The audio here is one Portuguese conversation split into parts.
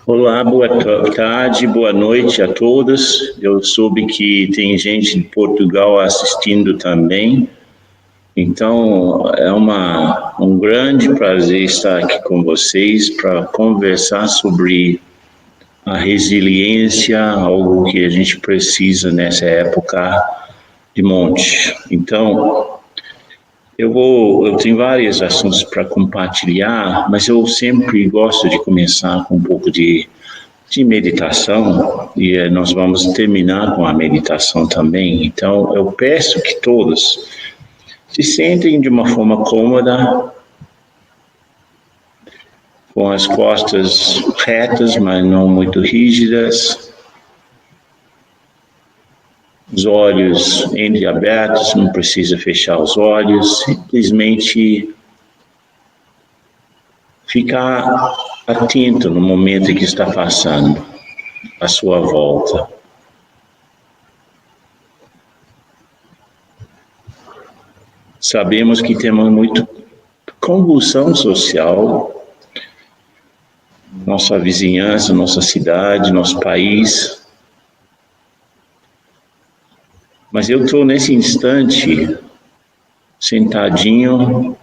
Olá, boa tarde, boa noite a todos. Eu soube que tem gente de Portugal assistindo também. Então, um grande prazer estar aqui com vocês para conversar sobre a resiliência, algo que a gente precisa nessa época de monte. Então, eu tenho vários assuntos para compartilhar, mas eu sempre gosto de começar com um pouco de meditação, e nós vamos terminar com a meditação também. Então, eu peço que todos se sentem de uma forma cômoda, com as costas retas, mas não muito rígidas, os olhos entreabertos, não precisa fechar os olhos, simplesmente ficar atento no momento que está passando à sua volta. Sabemos que temos muito convulsão social, nossa vizinhança, nossa cidade, nosso país. Mas eu estou nesse instante sentadinho,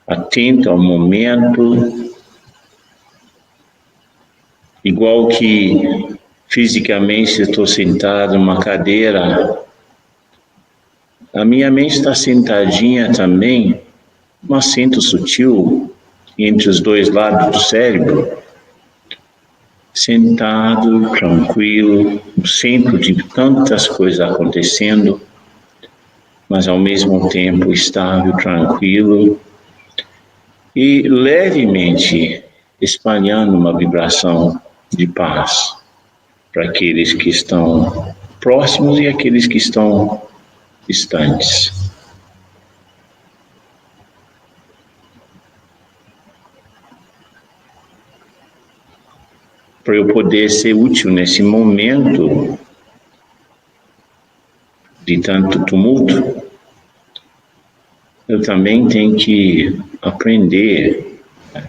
atento ao momento, igual que fisicamente estou sentado numa cadeira, a minha mente está sentadinha também, um assento sutil entre os dois lados do cérebro, sentado, tranquilo, no centro de tantas coisas acontecendo, mas ao mesmo tempo estável, tranquilo e levemente espalhando uma vibração de paz para aqueles que estão próximos e aqueles que estão distantes. Para eu poder ser útil nesse momento de tanto tumulto, eu também tenho que aprender a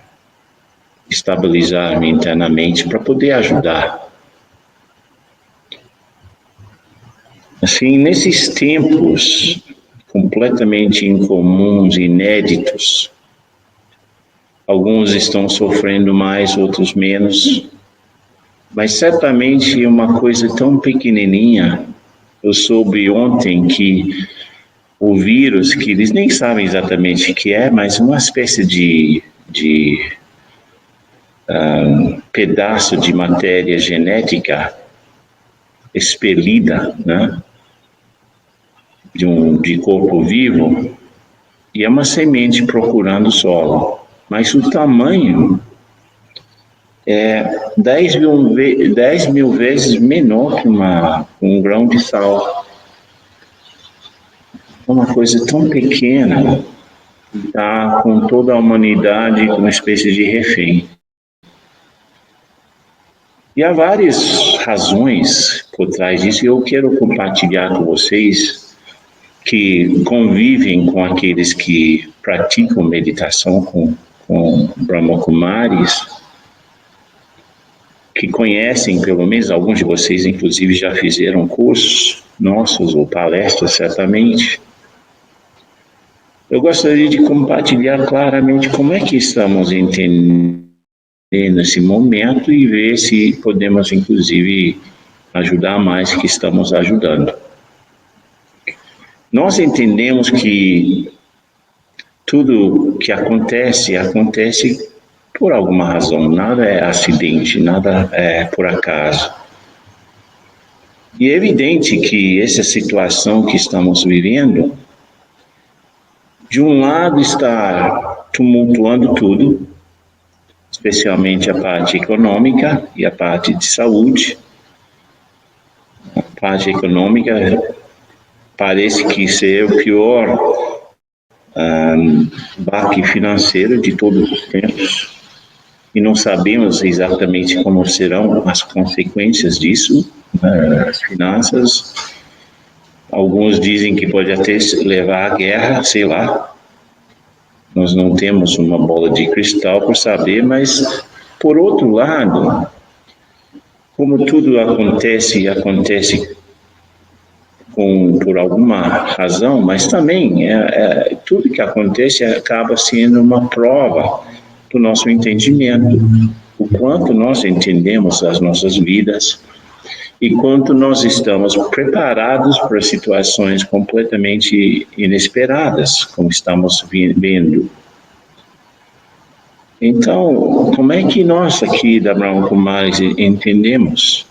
estabilizar-me internamente para poder ajudar. Assim, nesses tempos completamente incomuns, inéditos, alguns estão sofrendo mais, outros menos, mas certamente uma coisa tão pequenininha. Eu soube ontem que o vírus, que eles nem sabem exatamente o que é, mas uma espécie de pedaço de matéria genética expelida, né, de corpo vivo, e é uma semente procurando solo. Mas o tamanho é 10 mil vezes menor que um grão de sal. Uma coisa tão pequena, está com toda a humanidade como uma espécie de refém. E há várias razões por trás disso, e eu quero compartilhar com vocês que convivem com aqueles que praticam meditação com Brahma Kumaris, que conhecem, pelo menos alguns de vocês, inclusive, já fizeram cursos nossos ou palestras, certamente. Eu gostaria de compartilhar claramente como é que estamos entendendo esse momento e ver se podemos, inclusive, ajudar mais que estamos ajudando. Nós entendemos que tudo que acontece por alguma razão, nada é acidente, nada é por acaso. E é evidente que essa situação que estamos vivendo, de um lado está tumultuando tudo, especialmente a parte econômica e a parte de saúde. A parte econômica parece que ser o pior baque financeiro de todos os tempos, e não sabemos exatamente como serão as consequências disso, as finanças. Alguns dizem que pode até levar à guerra, sei lá. Nós não temos uma bola de cristal para saber, mas, por outro lado, como tudo acontece, acontece por alguma razão, mas também tudo que acontece acaba sendo uma prova do nosso entendimento, o quanto nós entendemos as nossas vidas e quanto nós estamos preparados para situações completamente inesperadas, como estamos vendo. Então, como é que nós aqui da Brahma Kumaris entendemos?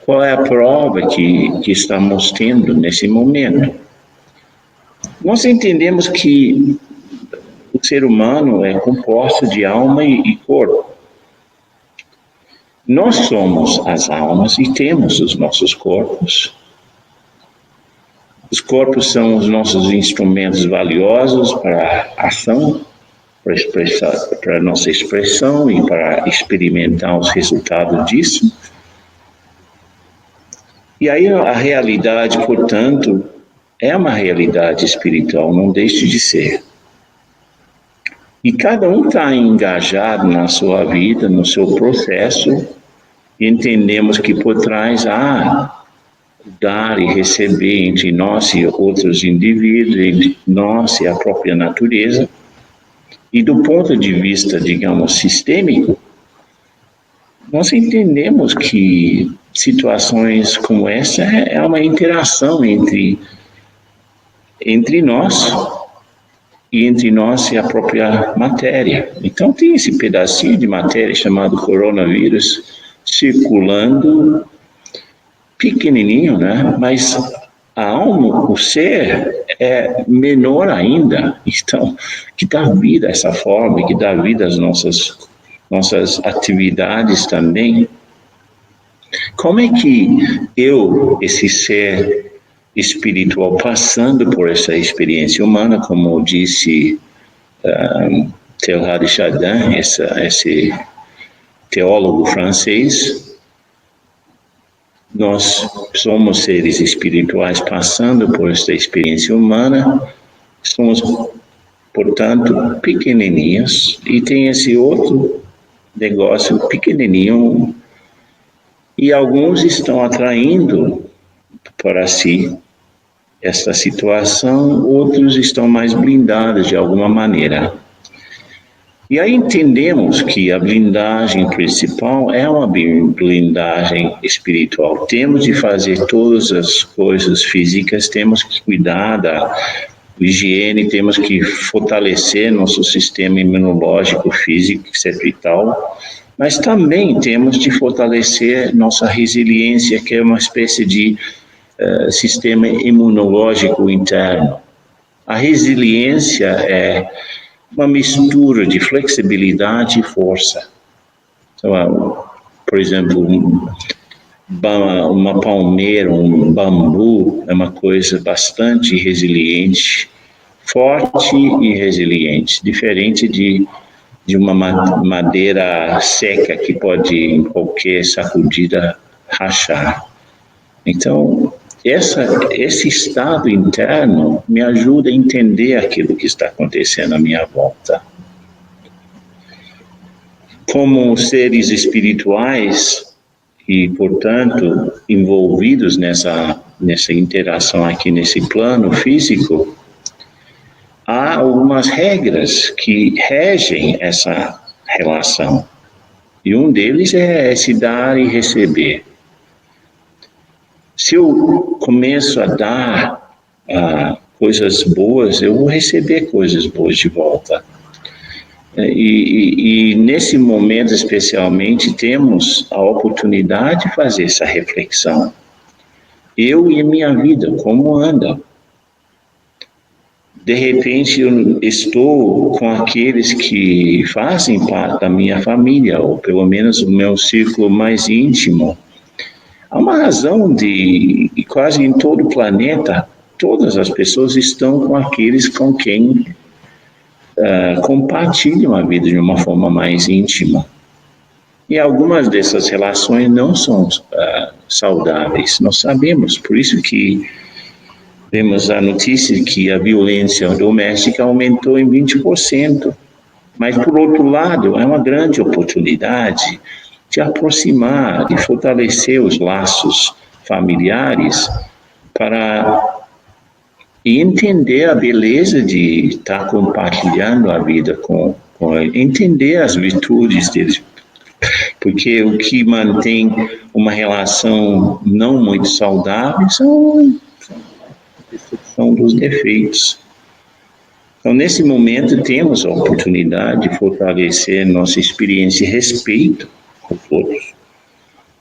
Qual é a prova que estamos tendo nesse momento? Nós entendemos que o ser humano é composto de alma e corpo. Nós somos as almas e temos os nossos corpos. Os corpos são os nossos instrumentos valiosos para a ação, para a nossa expressão e para experimentar os resultados disso. E aí a realidade, portanto, é uma realidade espiritual, não deixe de ser. E cada um está engajado na sua vida, no seu processo, e entendemos que por trás há dar e receber entre nós e outros indivíduos, entre nós e a própria natureza. E do ponto de vista, digamos, sistêmico, nós entendemos que situações como essa é uma interação entre nós e a própria matéria. Então tem esse pedacinho de matéria chamado coronavírus circulando pequenininho, né? Mas a alma, o ser, é menor ainda. Então, que dá vida a essa forma, que dá vida às nossas atividades também. Como é que eu, esse ser espiritual, passando por essa experiência humana, como disse Teilhard de Chardin, esse teólogo francês, nós somos seres espirituais passando por esta experiência humana, somos, portanto, pequenininhos, e tem esse outro negócio pequenininho, e alguns estão atraindo para si esta situação, outros estão mais blindados de alguma maneira. E aí entendemos que a blindagem principal é uma blindagem espiritual. Temos de fazer todas as coisas físicas, temos que cuidar da higiene, temos que fortalecer nosso sistema imunológico, físico, etc. e tal, mas também temos de fortalecer nossa resiliência, que é uma espécie de sistema imunológico interno. A resiliência é uma mistura de flexibilidade e força. Então, por exemplo, uma palmeira, um bambu é uma coisa bastante resiliente, forte e resiliente, diferente de uma madeira seca que pode, em qualquer sacudida, rachar. Então, esse estado interno me ajuda a entender aquilo que está acontecendo à minha volta. Como seres espirituais e, portanto, envolvidos nessa interação aqui nesse plano físico, há algumas regras que regem essa relação. E um deles é esse dar e receber. Se eu começo a dar coisas boas, eu vou receber coisas boas de volta. E nesse momento, especialmente, temos a oportunidade de fazer essa reflexão. Eu e a minha vida, como anda? De repente, eu estou com aqueles que fazem parte da minha família, ou pelo menos o meu círculo mais íntimo. Há uma razão de quase em todo o planeta, todas as pessoas estão com aqueles com quem compartilham a vida de uma forma mais íntima. E algumas dessas relações não são saudáveis, nós sabemos, por isso que vemos a notícia que a violência doméstica aumentou em 20%. Mas, por outro lado, é uma grande oportunidade de aproximar, de fortalecer os laços familiares para entender a beleza de estar compartilhando a vida com ele, entender as virtudes deles, porque o que mantém uma relação não muito saudável são a percepção dos defeitos. Então, nesse momento, temos a oportunidade de fortalecer nossa experiência de respeito aos outros.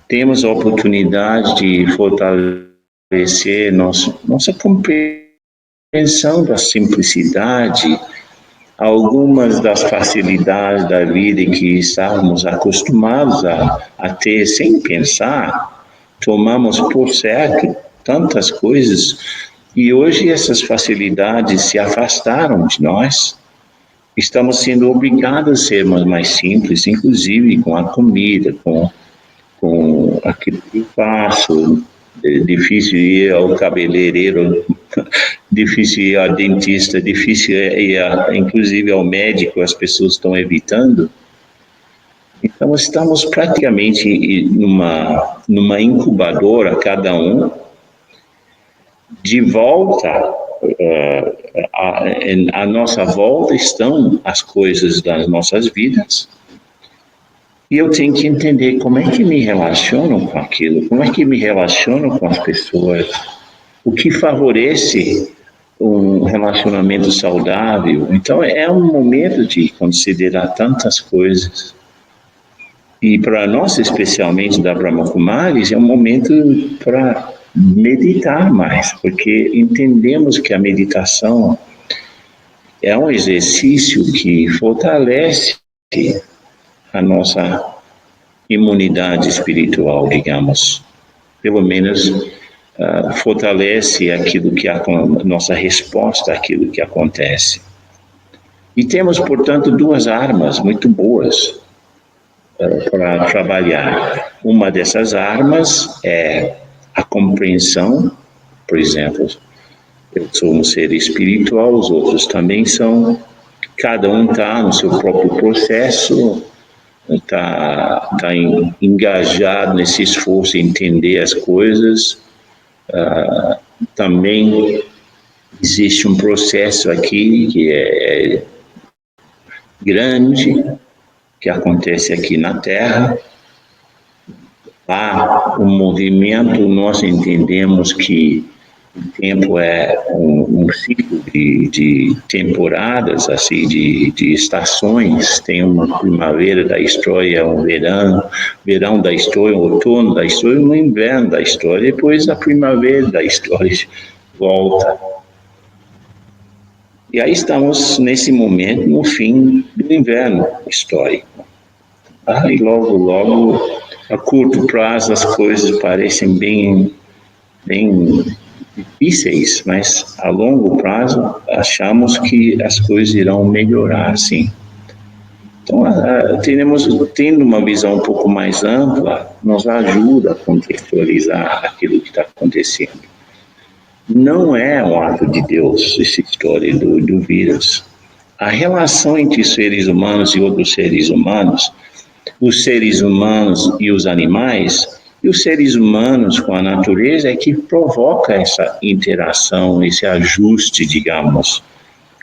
Temos a oportunidade de fortalecer nossa compreensão da simplicidade, algumas das facilidades da vida que estávamos acostumados a ter sem pensar. Tomamos por certo tantas coisas e hoje essas facilidades se afastaram de nós. Estamos sendo obrigados a sermos mais simples, inclusive com a comida, com aquilo que eu faço. É difícil ir ao cabeleireiro, difícil ir ao dentista, difícil ir inclusive ao médico, as pessoas estão evitando. Então, estamos praticamente numa incubadora, cada um, de volta, à nossa volta estão as coisas das nossas vidas, e eu tenho que entender como é que me relaciono com aquilo, como é que me relaciono com as pessoas, o que favorece um relacionamento saudável. Então, é um momento de considerar tantas coisas. E para nós, especialmente da Brahma Kumaris, é um momento para meditar mais, porque entendemos que a meditação é um exercício que fortalece a nossa imunidade espiritual, digamos. Pelo menos fortalece aquilo que a nossa resposta àquilo que acontece. E temos, portanto, duas armas muito boas para trabalhar. Uma dessas armas é a compreensão. Por exemplo, eu sou um ser espiritual, os outros também são. Cada um está no seu próprio processo, está engajado nesse esforço em entender as coisas. Também existe um processo aqui que é grande, que acontece aqui na Terra. Há um movimento, nós entendemos que o tempo é um ciclo de temporadas, assim, de estações. Tem uma primavera da história, um verão da história, um outono da história, um inverno da história, depois a primavera da história volta. E aí estamos, nesse momento, no fim do inverno histórico. E logo, a curto prazo, as coisas parecem bem difíceis, mas a longo prazo achamos que as coisas irão melhorar, sim. Então, tendo uma visão um pouco mais ampla, nos ajuda a contextualizar aquilo que está acontecendo. Não é um ato de Deus essa história do vírus. A relação entre seres humanos e outros seres humanos, os seres humanos e os animais, e os seres humanos com a natureza, é que provoca essa interação, esse ajuste, digamos,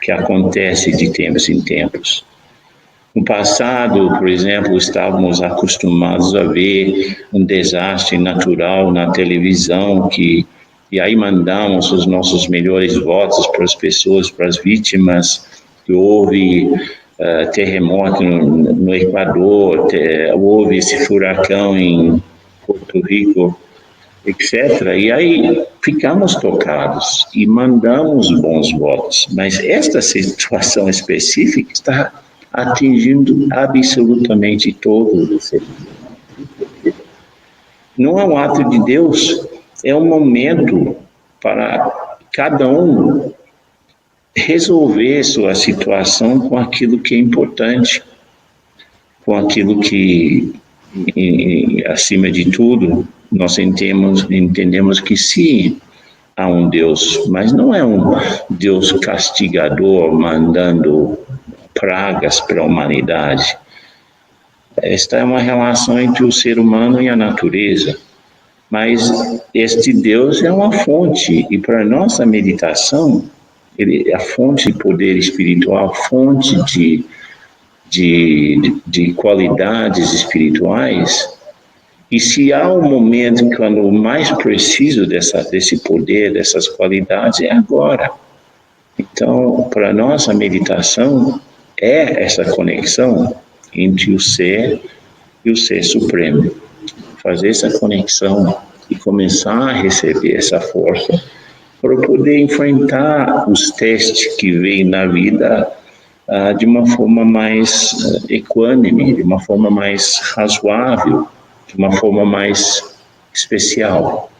que acontece de tempos em tempos. No passado, por exemplo, estávamos acostumados a ver um desastre natural na televisão, e aí mandamos os nossos melhores votos para as pessoas, para as vítimas. Que houve terremoto no Equador, houve esse furacão em Porto Rico, etc. E aí ficamos tocados e mandamos bons votos. Mas esta situação específica está atingindo absolutamente todos os seres humanos. Não é um ato de Deus, é um momento para cada um resolver sua situação com aquilo que é importante, com aquilo que, acima de tudo, nós entendemos que sim, há um Deus, mas não é um Deus castigador mandando pragas para a humanidade. Esta é uma relação entre o ser humano e a natureza. Mas este Deus é uma fonte, e para a nossa meditação, ele é a fonte de poder espiritual, fonte de qualidades espirituais. E se há um momento quando eu mais preciso desse poder, dessas qualidades, é agora. Então, para a nossa meditação, é essa conexão entre o ser e o ser supremo. Fazer essa conexão e começar a receber essa força para poder enfrentar os testes que vêm na vida de uma forma mais equânime, de uma forma mais razoável, de uma forma mais especial.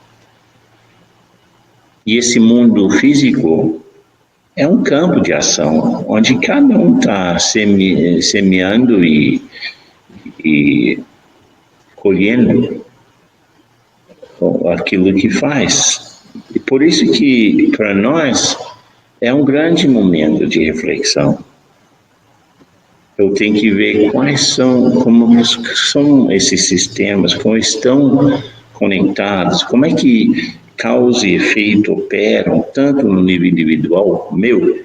E esse mundo físico é um campo de ação, onde cada um está semeando e colhendo aquilo que faz. E por isso que, para nós, é um grande momento de reflexão. Eu tenho que ver como são esses sistemas, como estão conectados, como é que causa e efeito operam, tanto no nível individual, meu,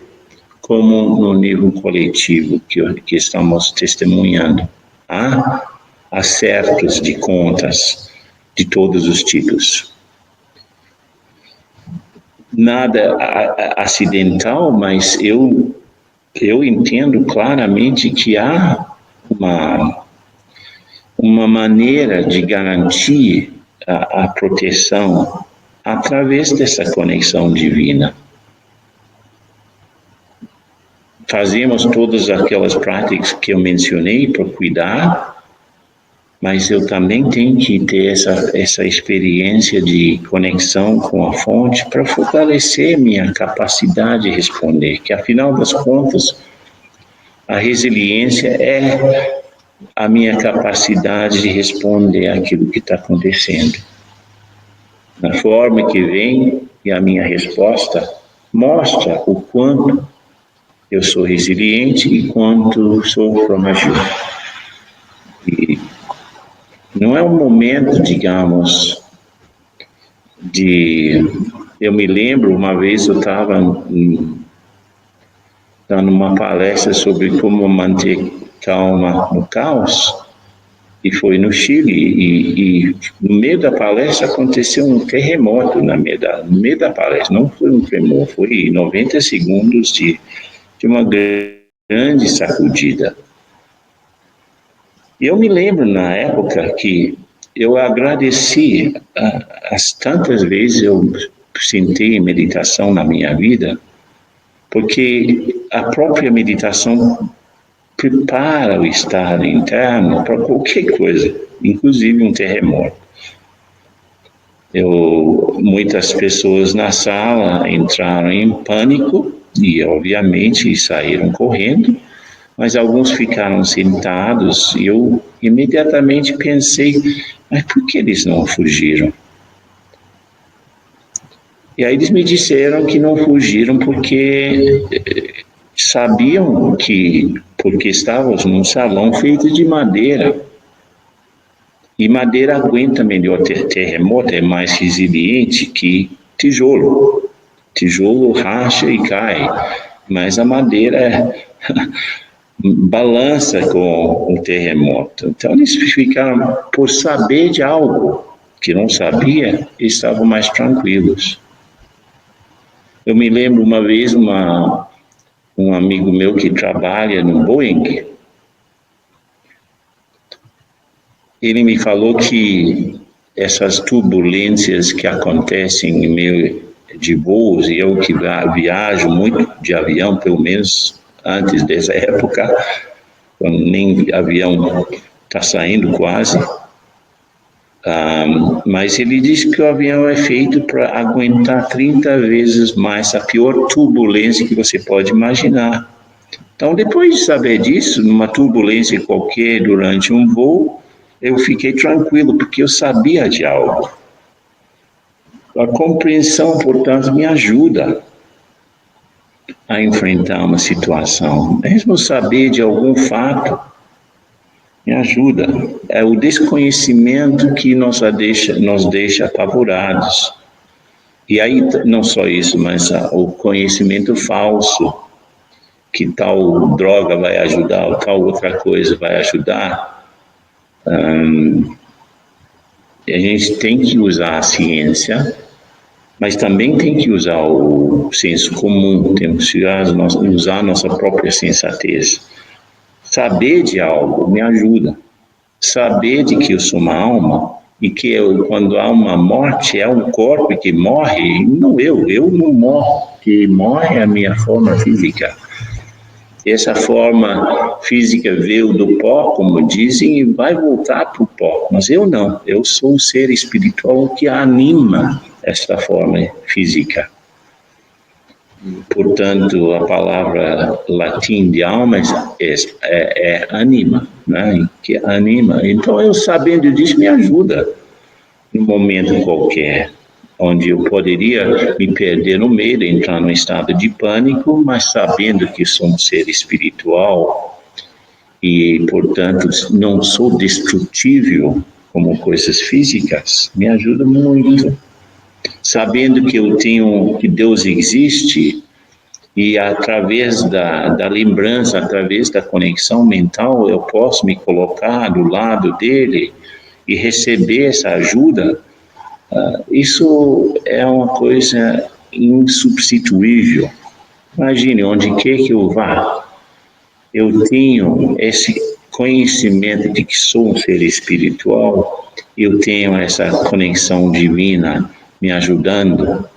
como no nível coletivo que estamos testemunhando. Há acertos de contas de todos os tipos. Nada acidental, mas eu entendo claramente que há uma maneira de garantir a proteção através dessa conexão divina. Fazemos todas aquelas práticas que eu mencionei para cuidar, mas eu também tenho que ter essa experiência de conexão com a fonte para fortalecer minha capacidade de responder, que afinal das contas, a resiliência é a minha capacidade de responder àquilo que está acontecendo. Na forma que vem, e a minha resposta mostra o quanto eu sou resiliente e quanto sou proagido. E não é um momento, digamos, eu me lembro, uma vez eu estava dando uma palestra sobre como manter calma no caos, e foi no Chile, e no meio da palestra aconteceu um terremoto no meio da palestra, não foi um tremor, foi 90 segundos de uma grande sacudida. E eu me lembro na época que eu agradeci as tantas vezes eu sentei meditação na minha vida, porque a própria meditação prepara o estado interno para qualquer coisa, inclusive um terremoto. Muitas pessoas na sala entraram em pânico e, obviamente, saíram correndo, mas alguns ficaram sentados e eu imediatamente pensei, mas por que eles não fugiram? E aí eles me disseram que não fugiram porque sabiam porque estávamos num salão feito de madeira. E madeira aguenta melhor terremoto, é mais resiliente que tijolo. Tijolo racha e cai, mas a madeira balança com o terremoto. Então eles ficaram, por saber de algo que não sabia, estavam mais tranquilos. Eu me lembro uma vez um amigo meu que trabalha no Boeing, ele me falou que essas turbulências que acontecem em meio de voos, e eu que viajo muito de avião, pelo menos antes dessa época, quando nem avião está saindo quase, mas ele disse que o avião é feito para aguentar 30 vezes mais a pior turbulência que você pode imaginar. Então, depois de saber disso, numa turbulência qualquer durante um voo, eu fiquei tranquilo, porque eu sabia de algo. A compreensão, portanto, me ajuda a enfrentar uma situação. Mesmo saber de algum fato, Me ajuda. É o desconhecimento que nos deixa apavorados. E aí, não só isso, mas o conhecimento falso, que tal droga vai ajudar, ou tal outra coisa vai ajudar. A gente tem que usar a ciência, mas também tem que usar o senso comum, temos que usar a nossa própria sensatez. Saber de algo me ajuda. Saber de que eu sou uma alma e que quando há uma morte é um corpo que morre, não eu não morro, que morre é a minha forma física. Essa forma física veio do pó, como dizem, e vai voltar para o pó. Mas eu não, eu sou o ser espiritual que anima esta forma física. Portanto, a palavra latim de alma é anima, né? Que anima. Então, eu sabendo disso me ajuda num momento qualquer, onde eu poderia me perder no meio, entrar num estado de pânico, mas sabendo que sou um ser espiritual e, portanto, não sou destrutível como coisas físicas, me ajuda muito. Sabendo que Deus existe e através da lembrança, através da conexão mental, eu posso me colocar do lado dele e receber essa ajuda. Isso é uma coisa insubstituível. Imagine onde quer que eu vá, eu tenho esse conhecimento de que sou um ser espiritual, eu tenho essa conexão divina me ajudando.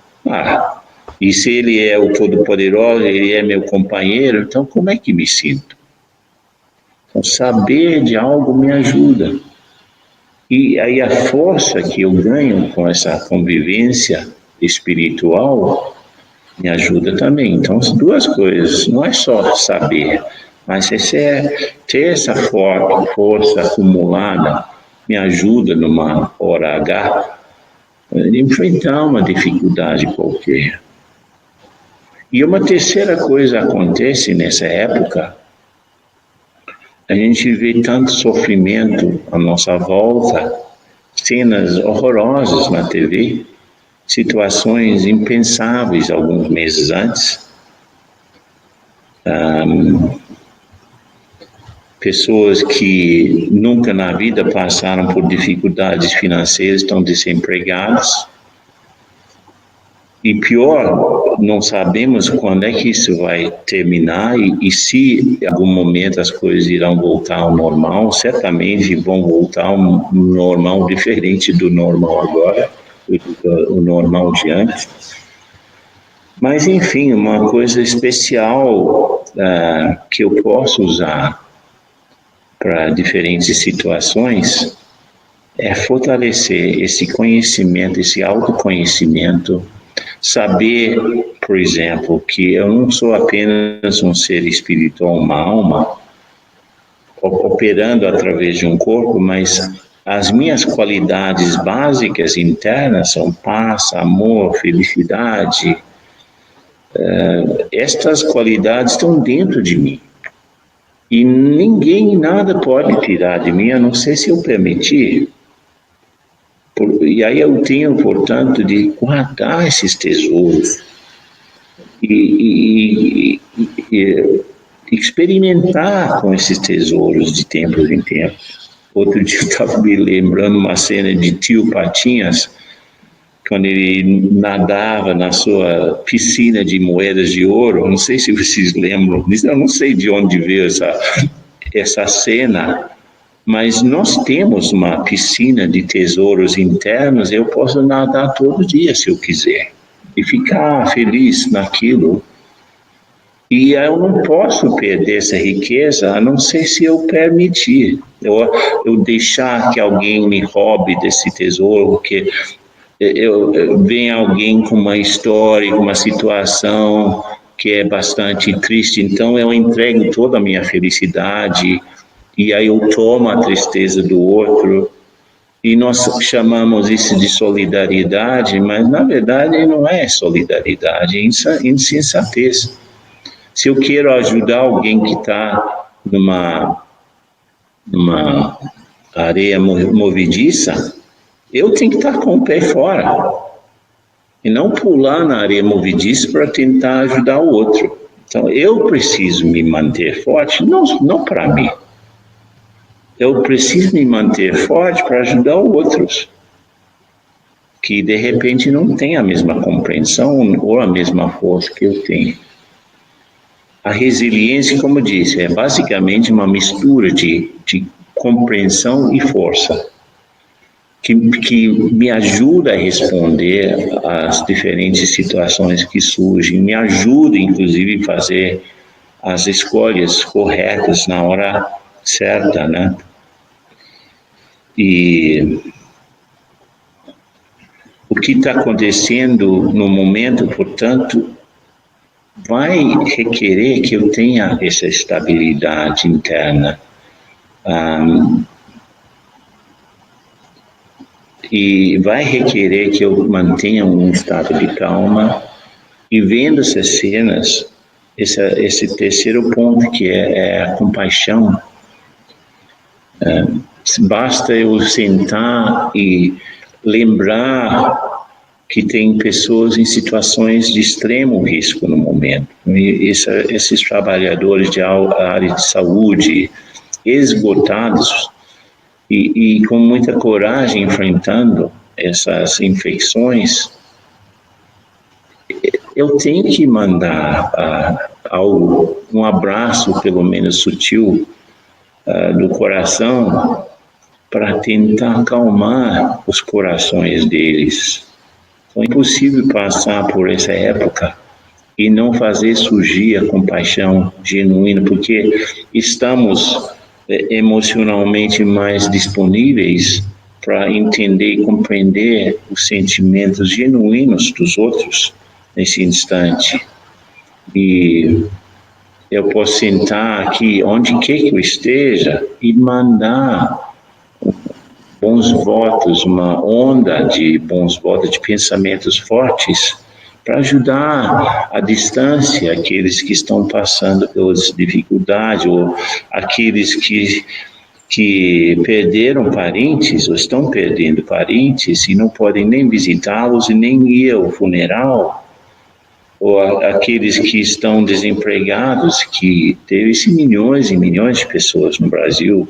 E se ele é o Todo-Poderoso, ele é meu companheiro, então como é que me sinto? Então, saber de algo me ajuda. E aí a força que eu ganho com essa convivência espiritual me ajuda também. Então, as duas coisas, não é só saber, mas ter essa força acumulada me ajuda numa hora H de enfrentar uma dificuldade qualquer. E uma terceira coisa acontece nessa época, a gente vê tanto sofrimento à nossa volta, cenas horrorosas na TV, situações impensáveis alguns meses antes. Pessoas que nunca na vida passaram por dificuldades financeiras estão desempregadas. E pior, não sabemos quando é que isso vai terminar e se em algum momento as coisas irão voltar ao normal. Certamente vão voltar a um normal diferente do normal agora, o normal de antes. Mas, enfim, uma coisa especial que eu posso usar para diferentes situações é fortalecer esse conhecimento, esse autoconhecimento. Saber, por exemplo, que eu não sou apenas um ser espiritual, uma alma, operando através de um corpo, mas as minhas qualidades básicas internas são paz, amor, felicidade. Estas qualidades estão dentro de mim. E ninguém, nada pode tirar de mim, a não ser se eu permitir. E aí eu tenho, portanto, de guardar esses tesouros e experimentar com esses tesouros de tempos em tempos. Outro dia eu estava me lembrando uma cena de Tio Patinhas, quando ele nadava na sua piscina de moedas de ouro. Não sei se vocês lembram disso, eu não sei de onde veio essa cena. Mas nós temos uma piscina de tesouros internos, eu posso nadar todo dia se eu quiser, e ficar feliz naquilo. E eu não posso perder essa riqueza, a não ser se eu permitir, eu deixar que alguém me roube desse tesouro, que vem alguém com uma história, com uma situação que é bastante triste, então eu entrego toda a minha felicidade, e aí eu tomo a tristeza do outro, e nós chamamos isso de solidariedade, mas na verdade não é solidariedade, é insensatez. Se eu quero ajudar alguém que está numa numa areia movediça, eu tenho que estar com o pé fora e não pular na areia movediça para tentar ajudar o outro. Então, eu preciso me manter forte, não para mim. Eu preciso me manter forte para ajudar outros, que de repente não têm a mesma compreensão ou a mesma força que eu tenho. A resiliência, como eu disse, é basicamente uma mistura de compreensão e força, que me ajuda a responder às diferentes situações que surgem, me ajuda, inclusive, a fazer as escolhas corretas na hora certa, né? E o que está acontecendo no momento, portanto, vai requerer que eu tenha essa estabilidade interna. E vai requerer que eu mantenha um estado de calma e vendo essas cenas, esse terceiro ponto que é a compaixão. Basta eu sentar e lembrar que tem pessoas em situações de extremo risco no momento. E esses trabalhadores de área de saúde esgotados e com muita coragem enfrentando essas infecções, eu tenho que mandar um abraço, pelo menos sutil, do coração para tentar acalmar os corações deles. É impossível passar por essa época e não fazer surgir a compaixão genuína, porque estamos emocionalmente mais disponíveis para entender e compreender os sentimentos genuínos dos outros nesse instante. E eu posso sentar aqui onde quer que eu esteja e mandar bons votos, uma onda de bons votos, de pensamentos fortes, para ajudar à distância aqueles que estão passando pelas dificuldades, ou aqueles que perderam parentes, ou estão perdendo parentes, e não podem nem visitá-los e nem ir ao funeral, ou aqueles que estão desempregados, que teve milhões e milhões de pessoas no Brasil.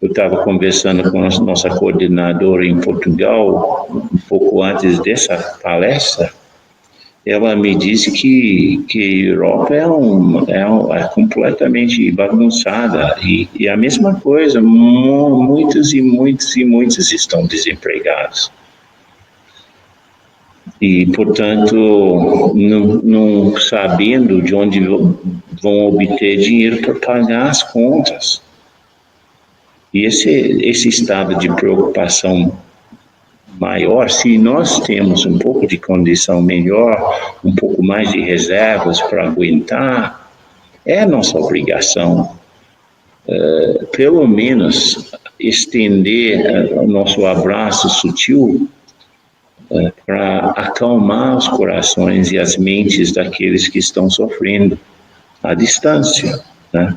Eu estava conversando com a nossa coordenadora em Portugal, um pouco antes dessa palestra. Ela me disse que a Europa é completamente bagunçada. E a mesma coisa, muitos estão desempregados. E, portanto, não sabendo de onde vão obter dinheiro para pagar as contas. E esse estado de preocupação maior, se nós temos um pouco de condição melhor, um pouco mais de reservas para aguentar, é nossa obrigação, pelo menos, estender o nosso abraço sutil para acalmar os corações e as mentes daqueles que estão sofrendo à distância, né?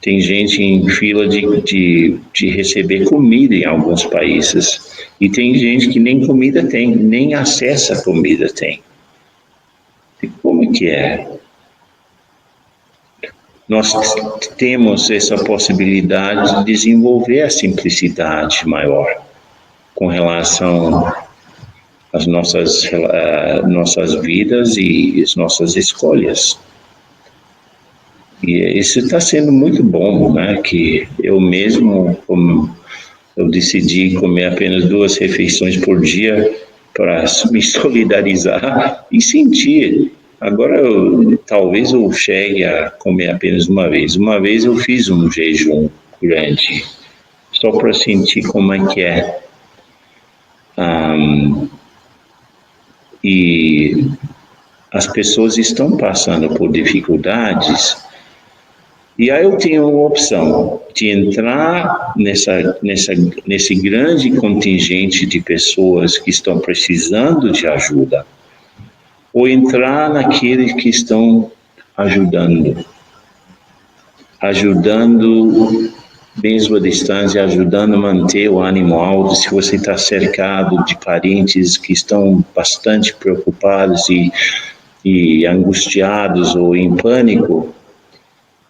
Tem gente em fila de receber comida em alguns países. E tem gente que nem comida tem, nem acesso à comida tem. E como que é? Nós temos essa possibilidade de desenvolver a simplicidade maior com relação às nossas vidas e as nossas escolhas. E isso está sendo muito bom, né? Que eu mesmo, eu decidi comer apenas 2 refeições por dia para me solidarizar e sentir. Agora, talvez eu chegue a comer apenas uma vez. Uma vez eu fiz um jejum grande, só para sentir como é que é. E as pessoas estão passando por dificuldades. E aí eu tenho uma opção de entrar nesse grande contingente de pessoas que estão precisando de ajuda, ou entrar naqueles que estão ajudando mesmo à distância, ajudando a manter o ânimo alto. Se você está cercado de parentes que estão bastante preocupados e angustiados ou em pânico,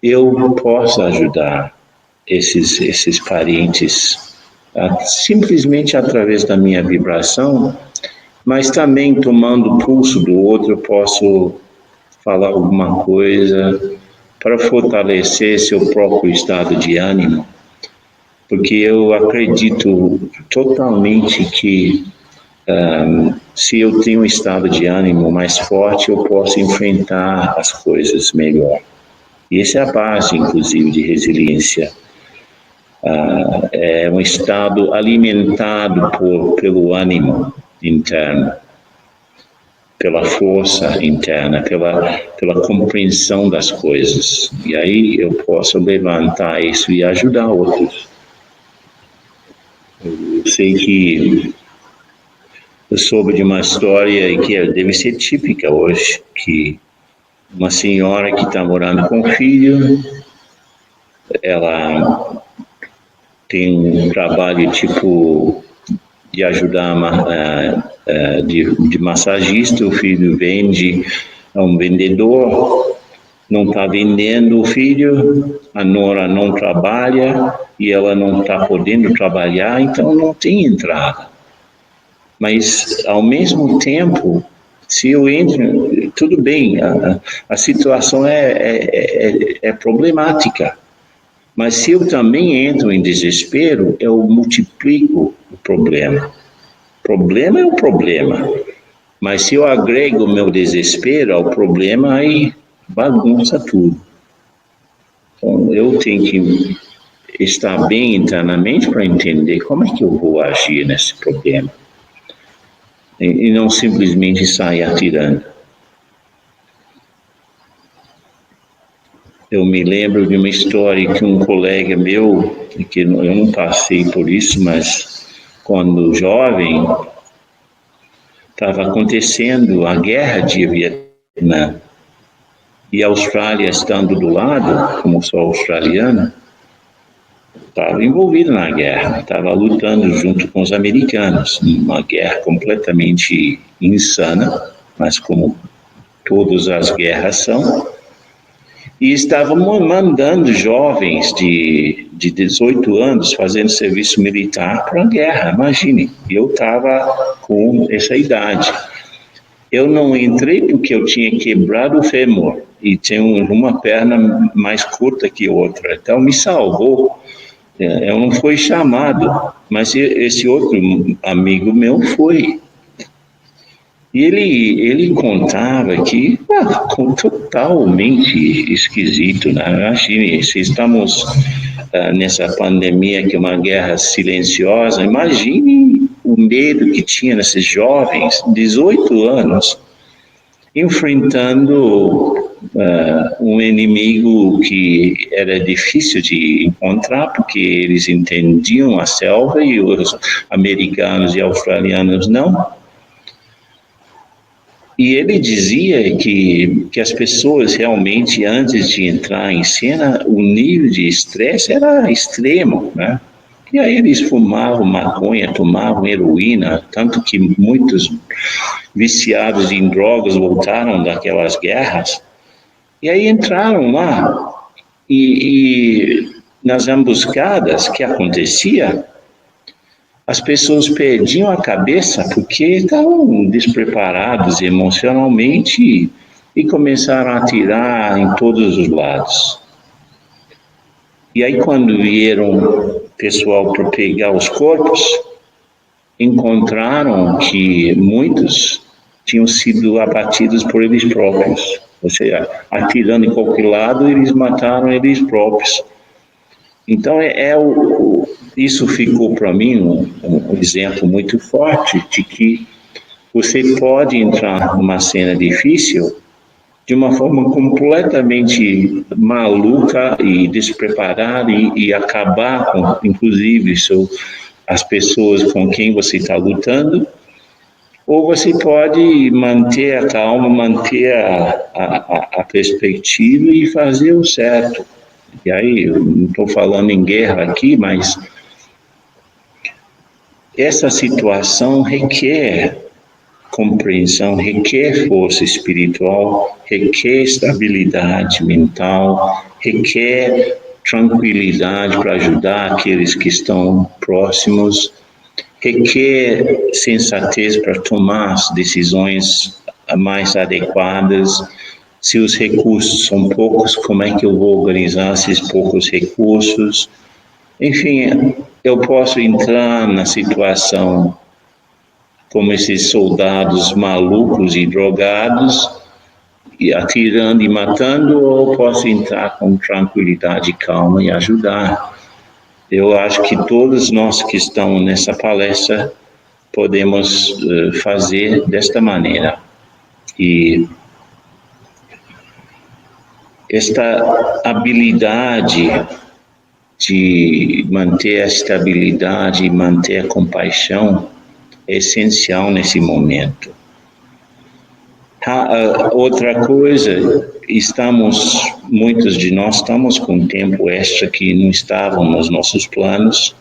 eu posso ajudar esses parentes simplesmente através da minha vibração, mas também tomando o pulso do outro, eu posso falar alguma coisa para fortalecer seu próprio estado de ânimo, porque eu acredito totalmente que se eu tenho um estado de ânimo mais forte, eu posso enfrentar as coisas melhor. E essa é a base, inclusive, de resiliência. É um estado alimentado pelo ânimo interno, pela força interna, pela compreensão das coisas. E aí eu posso levantar isso e ajudar outros. Eu sei que eu soube de uma história que deve ser típica hoje, que uma senhora que está morando com o filho, ela tem um trabalho tipo de ajudar de massagista, o filho vende a um vendedor, não está vendendo o filho, a nora não trabalha e ela não está podendo trabalhar, então não tem entrada. Mas, ao mesmo tempo, se eu entro, tudo bem, a situação é problemática. Mas se eu também entro em desespero, eu multiplico o problema. O problema é o problema. Mas se eu agrego o meu desespero ao problema, aí bagunça tudo. Então, eu tenho que estar bem internamente para entender como é que eu vou agir nesse problema. E não simplesmente sair atirando. Eu me lembro de uma história que um colega meu, que eu não passei por isso, mas quando jovem, estava acontecendo a guerra de Vietnã. E a Austrália, estando do lado, como sou australiano, estava envolvida na guerra, estava lutando junto com os americanos, uma guerra completamente insana, mas como todas as guerras são. E estavam mandando jovens de 18 anos fazendo serviço militar para a guerra. Imagine, eu estava com essa idade. Eu não entrei porque eu tinha quebrado o fêmur e tinha uma perna mais curta que outra. Então me salvou. Eu não fui chamado, mas esse outro amigo meu foi. E ele contava que, totalmente esquisito, né? Imagine, se estamos nessa pandemia, que é uma guerra silenciosa, imagine o medo que tinha nesses jovens, 18 anos, enfrentando um inimigo que era difícil de encontrar, porque eles entendiam a selva e os americanos e australianos não. E ele dizia que as pessoas realmente, antes de entrar em cena, o nível de estresse era extremo, né? E aí eles fumavam maconha, tomavam heroína, tanto que muitos viciados em drogas voltaram daquelas guerras. E aí entraram lá e nas emboscadas que acontecia, as pessoas perdiam a cabeça porque estavam despreparados emocionalmente e começaram a atirar em todos os lados. E aí, quando vieram pessoal para pegar os corpos, encontraram que muitos tinham sido abatidos por eles próprios. Ou seja, atirando em qualquer lado, eles mataram eles próprios. Então, isso ficou para mim um exemplo muito forte de que você pode entrar numa cena difícil de uma forma completamente maluca e despreparada e acabar com, inclusive, as pessoas com quem você está lutando, ou você pode manter a calma, manter a perspectiva e fazer o certo. E aí, eu não estou falando em guerra aqui, mas essa situação requer compreensão, requer força espiritual, requer estabilidade mental, requer tranquilidade para ajudar aqueles que estão próximos, requer sensatez para tomar as decisões mais adequadas. Se os recursos são poucos, como é que eu vou organizar esses poucos recursos? Enfim, eu posso entrar na situação como esses soldados malucos e drogados, e atirando e matando, ou posso entrar com tranquilidade e calma e ajudar. Eu acho que todos nós que estamos nessa palestra podemos fazer desta maneira. E esta habilidade de manter a estabilidade e manter a compaixão é essencial nesse momento. Outra coisa, muitos de nós estamos com tempo extra que não estavam nos nossos planos,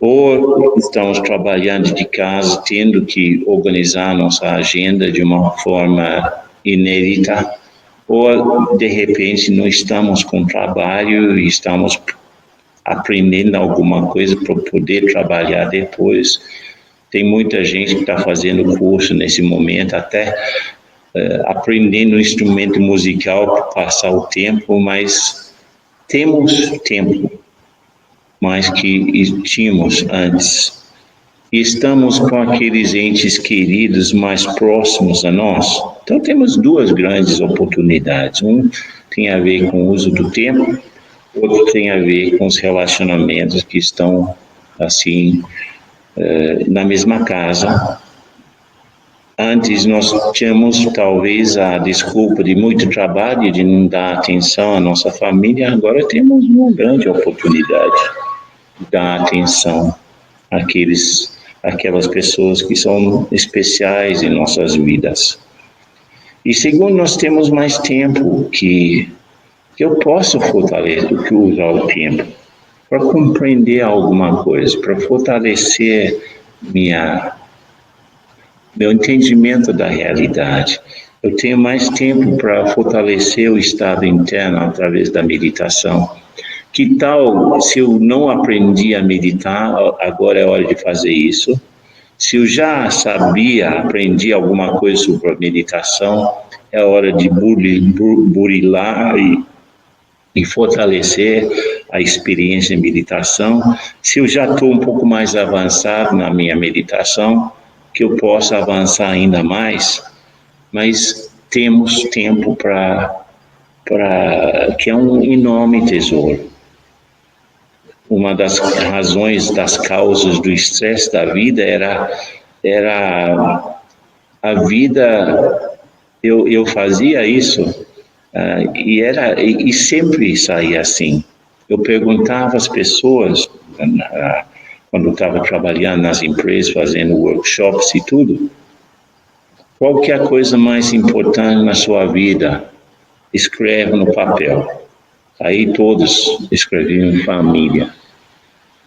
ou estamos trabalhando de casa, tendo que organizar nossa agenda de uma forma inédita, ou de repente não estamos com trabalho e estamos aprendendo alguma coisa para poder trabalhar depois. Tem muita gente que está fazendo curso nesse momento, até aprendendo um instrumento musical para passar o tempo, mas temos tempo mais que tínhamos antes. E estamos com aqueles entes queridos mais próximos a nós. Então temos duas grandes oportunidades. Um tem a ver com o uso do tempo, outro tem a ver com os relacionamentos que estão assim na mesma casa. Antes nós tínhamos talvez a desculpa de muito trabalho, de não dar atenção à nossa família, agora temos uma grande oportunidade de dar atenção àquelas pessoas que são especiais em nossas vidas. E segundo, nós temos mais tempo que eu posso fortalecer, que usar o tempo para compreender alguma coisa, para fortalecer meu entendimento da realidade. Eu tenho mais tempo para fortalecer o estado interno através da meditação. Que tal se eu não aprendi a meditar, agora é hora de fazer isso? Se eu já aprendi alguma coisa sobre a meditação, é hora de burilar e fortalecer a experiência de meditação. Se eu já estou um pouco mais avançado na minha meditação, que eu possa avançar ainda mais, mas temos tempo que é um enorme tesouro. Uma das razões, das causas do estresse da vida era a vida. Eu fazia isso e sempre saía assim. Eu perguntava às pessoas quando estava trabalhando nas empresas, fazendo workshops e tudo, qual que é a coisa mais importante na sua vida? Escreve no papel. Aí todos escreviam família.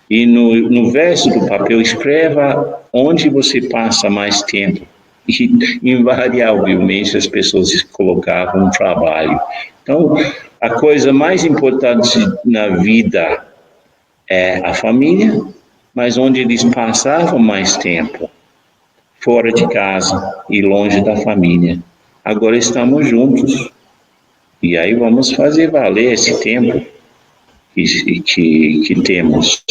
E no verso do papel, escreva onde você passa mais tempo. E, invariavelmente, as pessoas colocavam trabalho. Então, a coisa mais importante na vida é a família, mas onde eles passavam mais tempo, fora de casa e longe da família. Agora estamos juntos. E aí vamos fazer valer esse tempo que temos.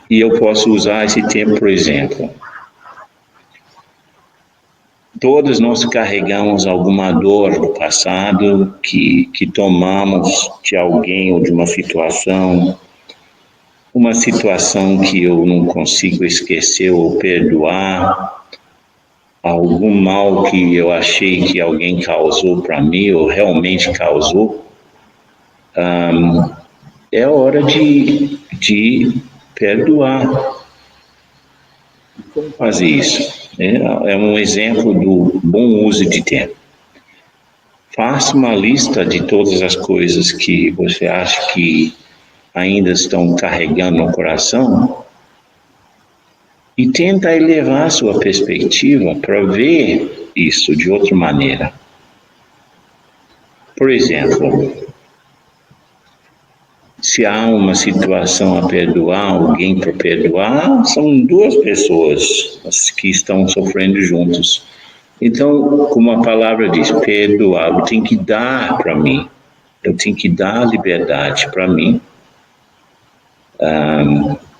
E eu posso usar esse tempo, por exemplo. Todos nós carregamos alguma dor do passado que tomamos de alguém ou de uma situação que eu não consigo esquecer ou perdoar, algum mal que eu achei que alguém causou para mim ou realmente causou. É hora de perdoar. Como fazer isso? É um exemplo do bom uso de tempo. Faça uma lista de todas as coisas que você acha que ainda estão carregando no coração e tenta elevar a sua perspectiva para ver isso de outra maneira. Por exemplo, se há uma situação a perdoar, alguém para perdoar, são duas pessoas que estão sofrendo juntos. Então, como a palavra diz, perdoar, eu tenho que dar para mim, eu tenho que dar liberdade para mim,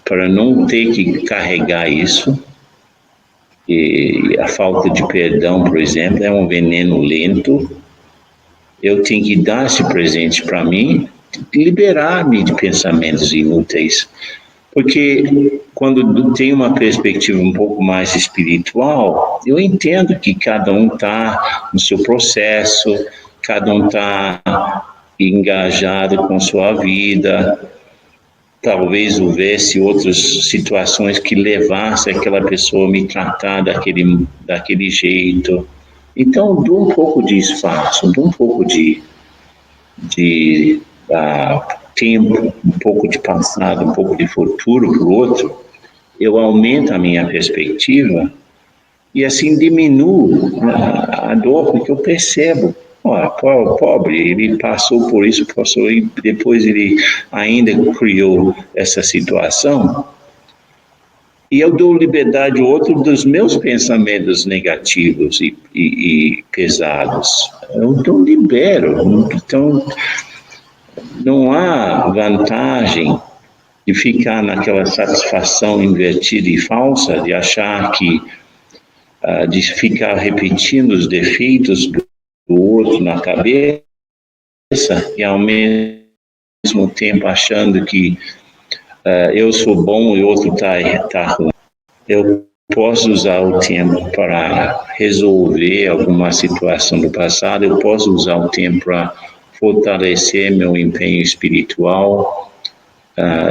para não ter que carregar isso. E a falta de perdão, por exemplo, é um veneno lento. Eu tenho que dar esse presente para mim, liberar-me de pensamentos inúteis. Porque quando tem uma perspectiva um pouco mais espiritual, eu entendo que cada um está no seu processo, cada um está engajado com sua vida. Talvez houvesse outras situações que levassem aquela pessoa a me tratar daquele jeito. Então, dou um pouco de espaço, dou um pouco de tempo, um pouco de passado, um pouco de futuro para o outro, eu aumento a minha perspectiva e assim diminuo a dor, porque eu percebo, pobre, ele passou por isso, passou e depois ele ainda criou essa situação. E eu dou liberdade ao outro dos meus pensamentos negativos e pesados. Eu libero. Então, não há vantagem de ficar naquela satisfação invertida e falsa, de achar que, de ficar repetindo os defeitos do outro na cabeça e ao mesmo tempo achando que eu sou bom e o outro tá ruim. Eu posso usar o tempo para resolver alguma situação do passado, eu posso usar o tempo para fortalecer meu empenho espiritual,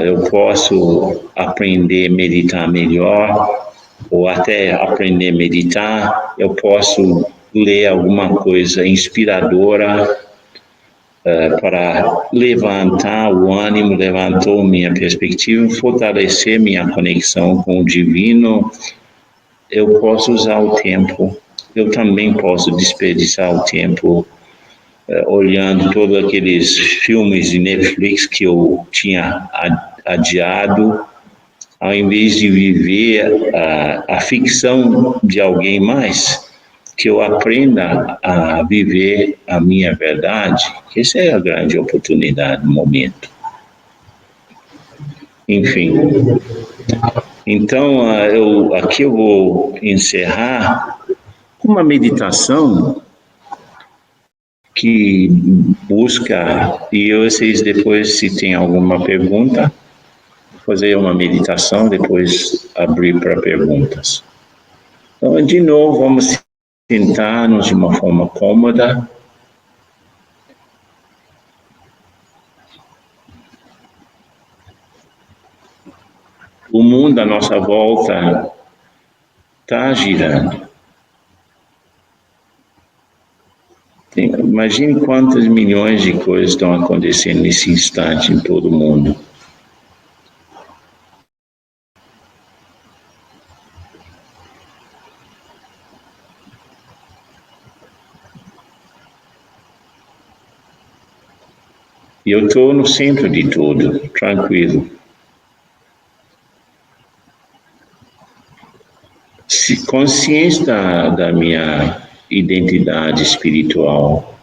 eu posso aprender a meditar melhor, ou até aprender a meditar, eu posso ler alguma coisa inspiradora para levantar o ânimo, levantou minha perspectiva, fortalecer minha conexão com o divino. Eu posso usar o tempo, eu também posso desperdiçar o tempo olhando todos aqueles filmes de Netflix que eu tinha adiado, ao invés de viver a ficção de alguém mais, que eu aprenda a viver a minha verdade. Essa é a grande oportunidade do momento. Enfim, então aqui eu vou encerrar com uma meditação que busca, e vocês depois, se tem alguma pergunta, fazer uma meditação, depois abrir para perguntas. Então, de novo, vamos sentar-nos de uma forma cômoda. O mundo à nossa volta está girando. Imagine quantas milhões de coisas estão acontecendo nesse instante em todo o mundo. E eu estou no centro de tudo, tranquilo. Consciente da minha identidade espiritual,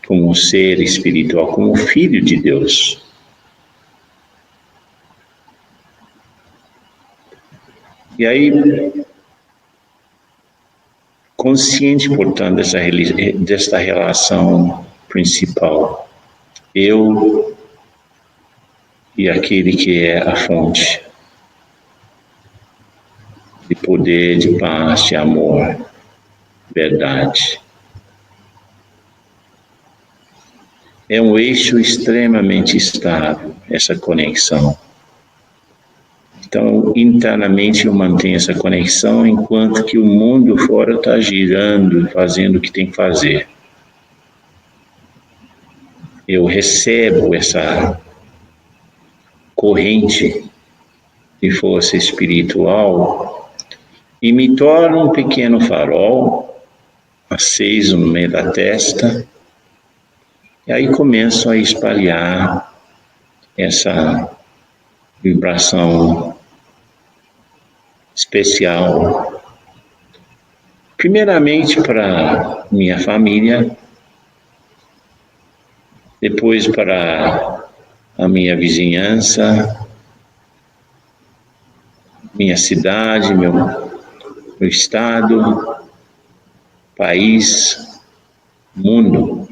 como ser espiritual, como filho de Deus. E aí, consciente, portanto, desta relação principal, eu e aquele que é a fonte de poder, de paz, de amor, verdade. É um eixo extremamente estável, essa conexão. Então, internamente eu mantenho essa conexão, enquanto que o mundo fora está girando, fazendo o que tem que fazer. eu recebo essa corrente de força espiritual e me torno um pequeno farol aceso no meio da testa, e aí começo a espalhar essa vibração especial, primeiramente para minha família, depois para a minha vizinhança, minha cidade, meu estado, país, mundo.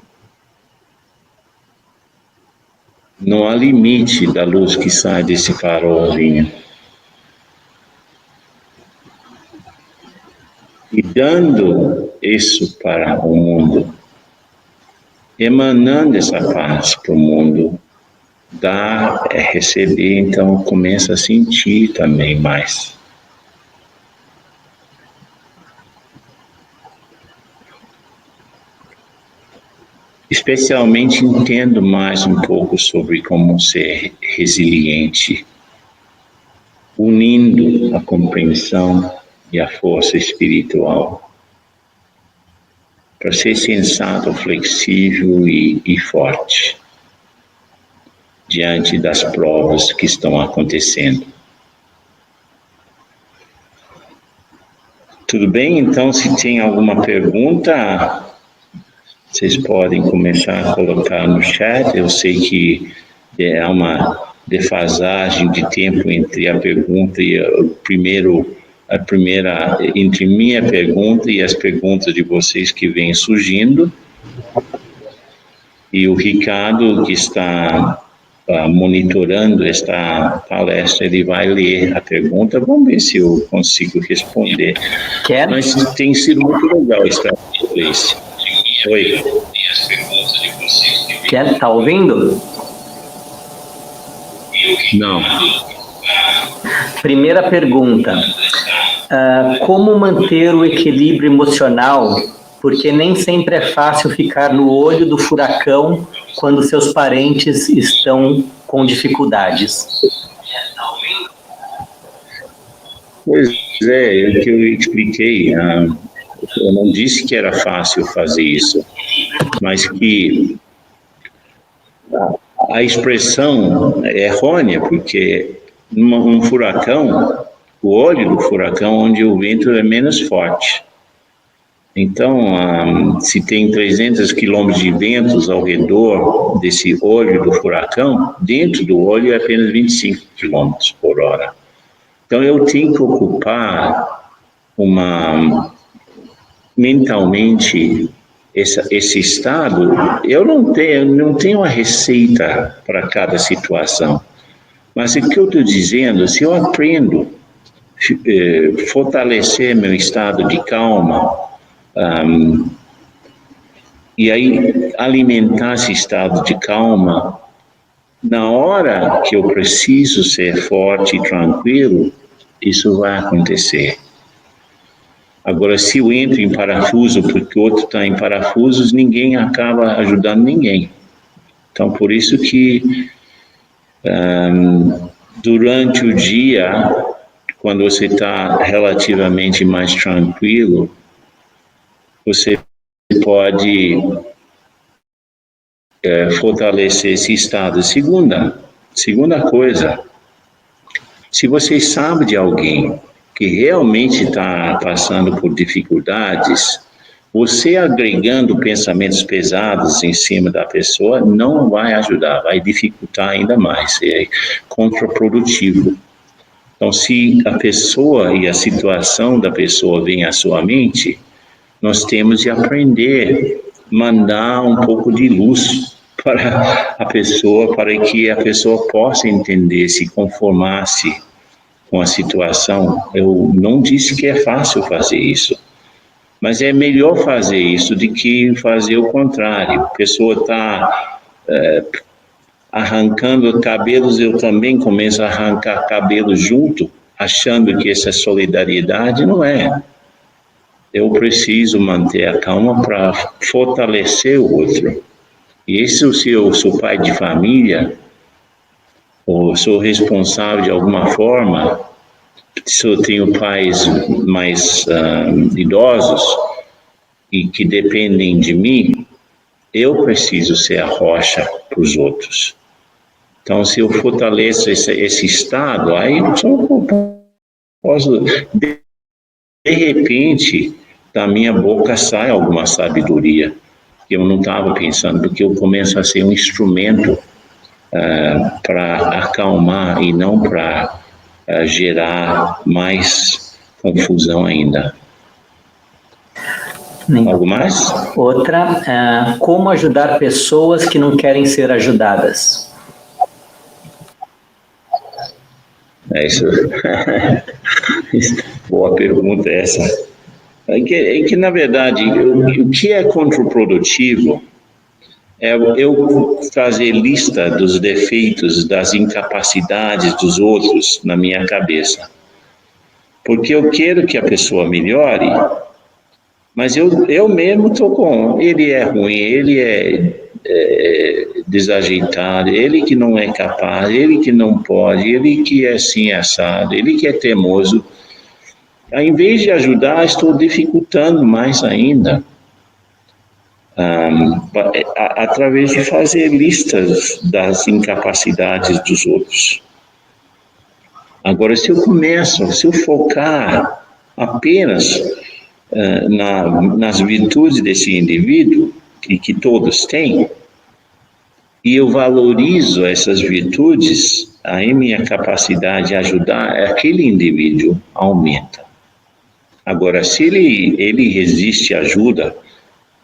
Não há limite da luz que sai desse farolzinho. E dando isso para o mundo, emanando essa paz para o mundo, dar é receber, então começa a sentir também mais. Especialmente entendo mais um pouco sobre como ser resiliente, unindo a compreensão e a força espiritual, para ser sensato, flexível e forte diante das provas que estão acontecendo. Tudo bem? Então, se tem alguma pergunta, vocês podem começar a colocar no chat. Eu sei que há uma defasagem de tempo entre a pergunta e a primeira, entre minha pergunta e as perguntas de vocês que vêm surgindo. E o Ricardo, que está monitorando esta palestra, ele vai ler a pergunta. Vamos ver se eu consigo responder. Mas tem sido muito legal estar aqui. Oi. Quer? Tá ouvindo? Não. Primeira pergunta. Como manter o equilíbrio emocional? Porque nem sempre é fácil ficar no olho do furacão quando seus parentes estão com dificuldades. Pois é, o que eu expliquei. Eu não disse que era fácil fazer isso, mas que a expressão é errônea, porque um furacão, o olho do furacão, onde o vento é menos forte. Então, se tem 300 quilômetros de ventos ao redor desse olho do furacão, dentro do olho é apenas 25 quilômetros por hora. Então, eu tenho que ocupar mentalmente esse estado. Eu não tenho uma receita para cada situação, mas o que eu estou dizendo, se eu aprendo fortalecer meu estado de calma, e aí alimentar esse estado de calma, na hora que eu preciso ser forte e tranquilo, isso vai acontecer. Agora, se eu entro em parafuso porque o outro está em parafusos, ninguém acaba ajudando ninguém. Então, por isso que durante o dia, quando você está relativamente mais tranquilo, você pode fortalecer esse estado. Segunda coisa, se você sabe de alguém que realmente está passando por dificuldades, você agregando pensamentos pesados em cima da pessoa não vai ajudar, vai dificultar ainda mais, é contraprodutivo. Então, se a pessoa e a situação da pessoa vem à sua mente, nós temos de aprender, mandar um pouco de luz para a pessoa, para que a pessoa possa entender, se conformar-se com a situação. Eu não disse que é fácil fazer isso, mas é melhor fazer isso do que fazer o contrário. A pessoa está arrancando cabelos, eu também começo a arrancar cabelos junto, achando que essa solidariedade não é. Eu preciso manter a calma para fortalecer o outro. E se eu sou pai de família, ou sou responsável de alguma forma, se eu tenho pais mais idosos e que dependem de mim, eu preciso ser a rocha para os outros. Então, se eu fortaleço esse estado, aí eu posso, de repente, da minha boca sai alguma sabedoria que eu não estava pensando, porque eu começo a ser um instrumento para acalmar e não para gerar mais confusão ainda. Algo mais? Outra, como ajudar pessoas que não querem ser ajudadas? Isso. Boa pergunta essa. É que na verdade, o que é contraprodutivo é eu fazer lista dos defeitos, das incapacidades dos outros na minha cabeça. Porque eu quero que a pessoa melhore, mas eu mesmo estou com, ele é ruim, ele é desajeitado, ele que não é capaz, ele que não pode, ele que é assim assado, ele que é teimoso. Ao invés de ajudar, estou dificultando mais ainda. Através de fazer listas das incapacidades dos outros. Agora, se eu focar apenas nas virtudes desse indivíduo, e que todos têm, e eu valorizo essas virtudes, aí minha capacidade de ajudar aquele indivíduo aumenta. Agora, se ele resiste à ajuda,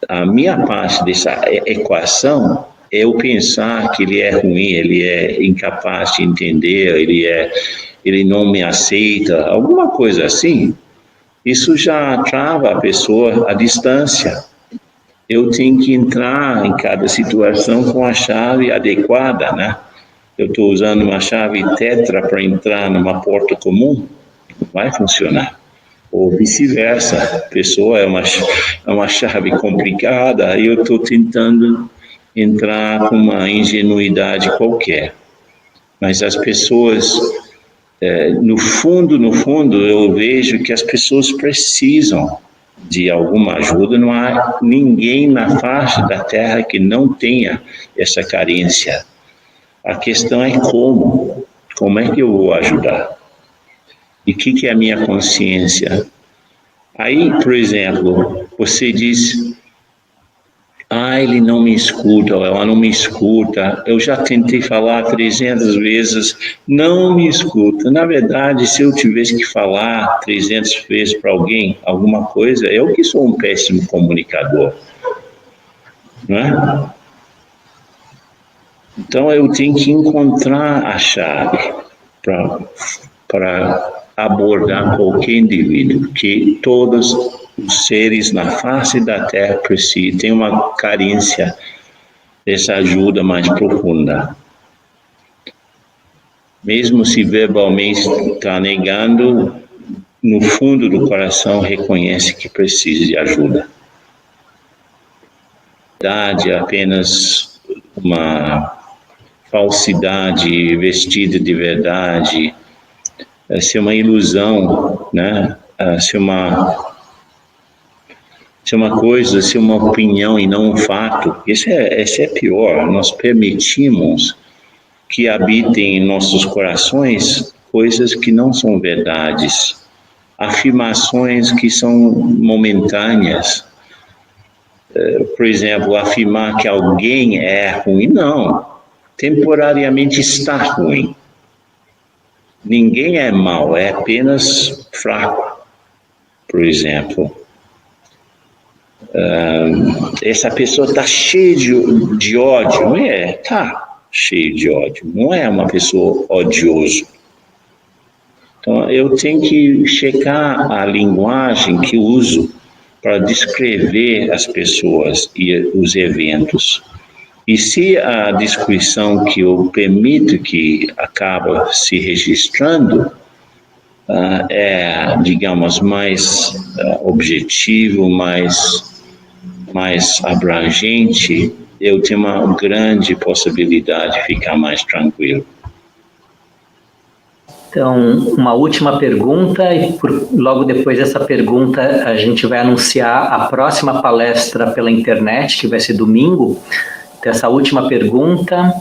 a minha parte dessa equação é eu pensar que ele é ruim, ele é incapaz de entender, ele não me aceita, alguma coisa assim. Isso já trava a pessoa à distância. Eu tenho que entrar em cada situação com a chave adequada, né? Eu estou usando uma chave tetra para entrar numa porta comum, não vai funcionar. Ou vice-versa, a pessoa é uma chave complicada e eu estou tentando entrar com uma ingenuidade qualquer. Mas as pessoas, no fundo, eu vejo que as pessoas precisam de alguma ajuda. Não há ninguém na face da Terra que não tenha essa carência. A questão é como. Como é que eu vou ajudar? E o que é a minha consciência? Aí, por exemplo, você diz, ele não me escuta, ou ela não me escuta, eu já tentei falar 300 vezes, não me escuta. Na verdade, se eu tivesse que falar 300 vezes para alguém, alguma coisa, eu que sou um péssimo comunicador, não é? Então, eu tenho que encontrar a chave para abordar qualquer indivíduo, que todos os seres na face da Terra precisam, tem uma carência dessa ajuda mais profunda. Mesmo se verbalmente está negando, no fundo do coração reconhece que precisa de ajuda. A verdade é apenas uma falsidade vestida de verdade, ser uma ilusão, né? Ser uma coisa, ser uma opinião e não um fato. Esse é pior. Nós permitimos que habitem em nossos corações coisas que não são verdades, afirmações que são momentâneas. Por exemplo, afirmar que alguém é ruim, não. Temporariamente está ruim. Ninguém é mau, é apenas fraco, por exemplo. Essa pessoa está cheia de ódio, não é? Está cheia de ódio, não é uma pessoa odiosa. Então, eu tenho que checar a linguagem que uso para descrever as pessoas e os eventos. E se a descrição que eu permito que acaba se registrando é, digamos, mais objetivo, mais abrangente, eu tenho uma grande possibilidade de ficar mais tranquilo. Então, uma última pergunta, e logo depois dessa pergunta a gente vai anunciar a próxima palestra pela internet, que vai ser domingo. Então, essa última pergunta,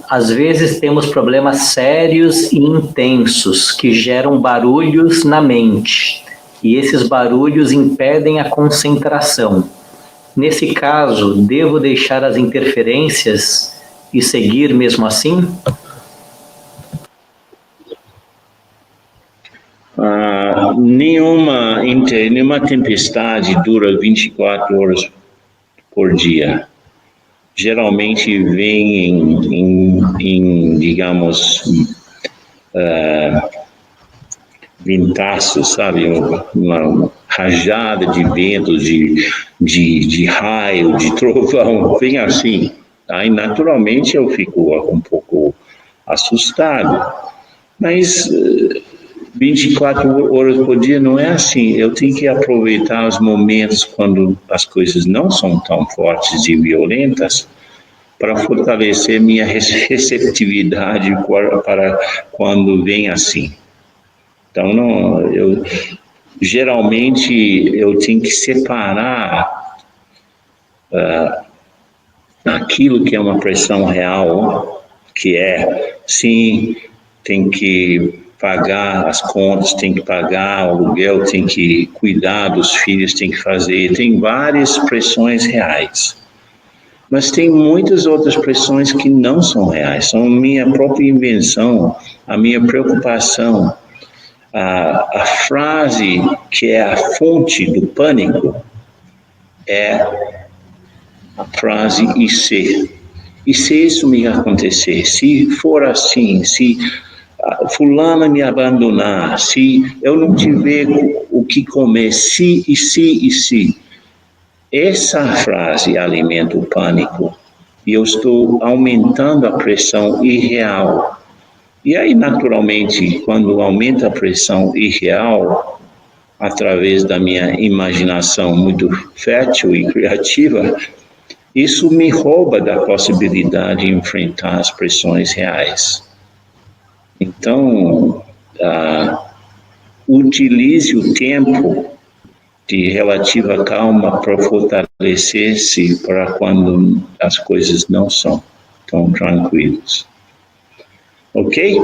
às vezes temos problemas sérios e intensos que geram barulhos na mente, e esses barulhos impedem a concentração. Nesse caso, devo deixar as interferências e seguir mesmo assim? Nenhuma tempestade dura 24 horas por dia. Geralmente vem digamos, ventaços, sabe? Uma rajada de vento, de raio, de trovão, vem assim. Aí, naturalmente, eu fico um pouco assustado. Mas 24 horas por dia não é assim. Eu tenho que aproveitar os momentos quando as coisas não são tão fortes e violentas para fortalecer minha receptividade para quando vem assim. Então, geralmente eu tenho que separar aquilo que é uma pressão real, que é, sim, tem que pagar as contas, tem que pagar o aluguel, tem que cuidar dos filhos, tem que fazer, tem várias pressões reais. Mas tem muitas outras pressões que não são reais, são minha própria invenção, a minha preocupação. A frase que é a fonte do pânico é a frase "e se?". E se isso me acontecer? Se for assim, se fulana me abandonar, se eu não tiver o que comer, se, e se, e se. Essa frase alimenta o pânico e eu estou aumentando a pressão irreal. E aí, naturalmente, quando aumenta a pressão irreal, através da minha imaginação muito fértil e criativa, isso me rouba da possibilidade de enfrentar as pressões reais. Então, utilize o tempo de relativa calma para fortalecer-se para quando as coisas não são tão tranquilas. Ok?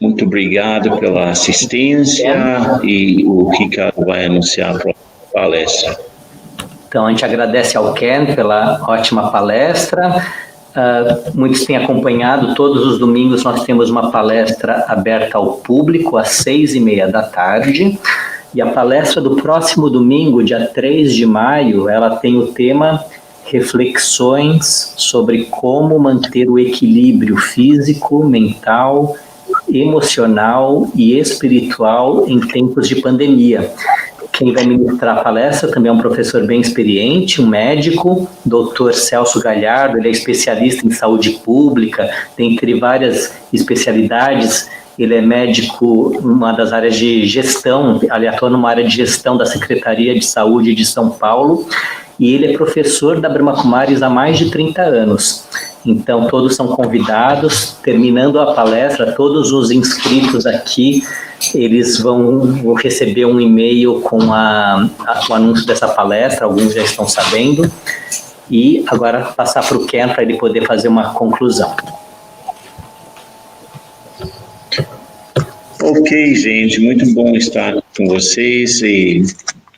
Muito obrigado pela assistência e o Ricardo vai anunciar a próxima palestra. Então, a gente agradece ao Ken pela ótima palestra. Muitos têm acompanhado, todos os domingos nós temos uma palestra aberta ao público às 6h30 da tarde. E a palestra do próximo domingo, dia 3 de maio, ela tem o tema Reflexões sobre como manter o equilíbrio físico, mental, emocional e espiritual em tempos de pandemia. Quem vai ministrar a palestra também é um professor bem experiente, um médico, Dr. Celso Galhardo. Ele é especialista em saúde pública, dentre várias especialidades. Ele é médico numa das áreas de gestão, ele atua numa área de gestão da Secretaria de Saúde de São Paulo, e ele é professor da Brahma Kumaris há mais de 30 anos. Então, todos são convidados. Terminando a palestra, todos os inscritos aqui, eles vão receber um e-mail com o anúncio dessa palestra, alguns já estão sabendo. E agora passar para o Ken para ele poder fazer uma conclusão. Ok, gente, muito bom estar com vocês e,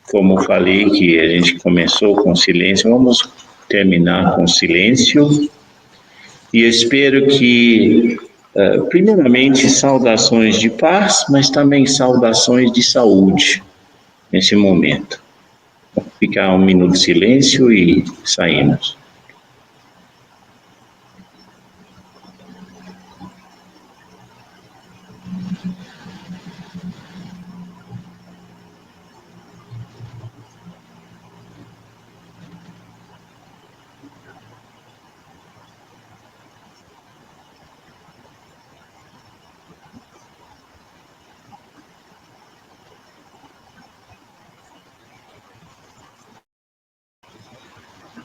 como falei que a gente começou com silêncio, vamos terminar com silêncio. E eu espero que, primeiramente, saudações de paz, mas também saudações de saúde nesse momento. Vamos ficar um minuto de silêncio e saímos.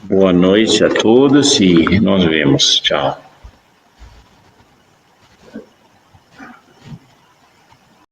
Boa noite a todos e nos vemos. Tchau.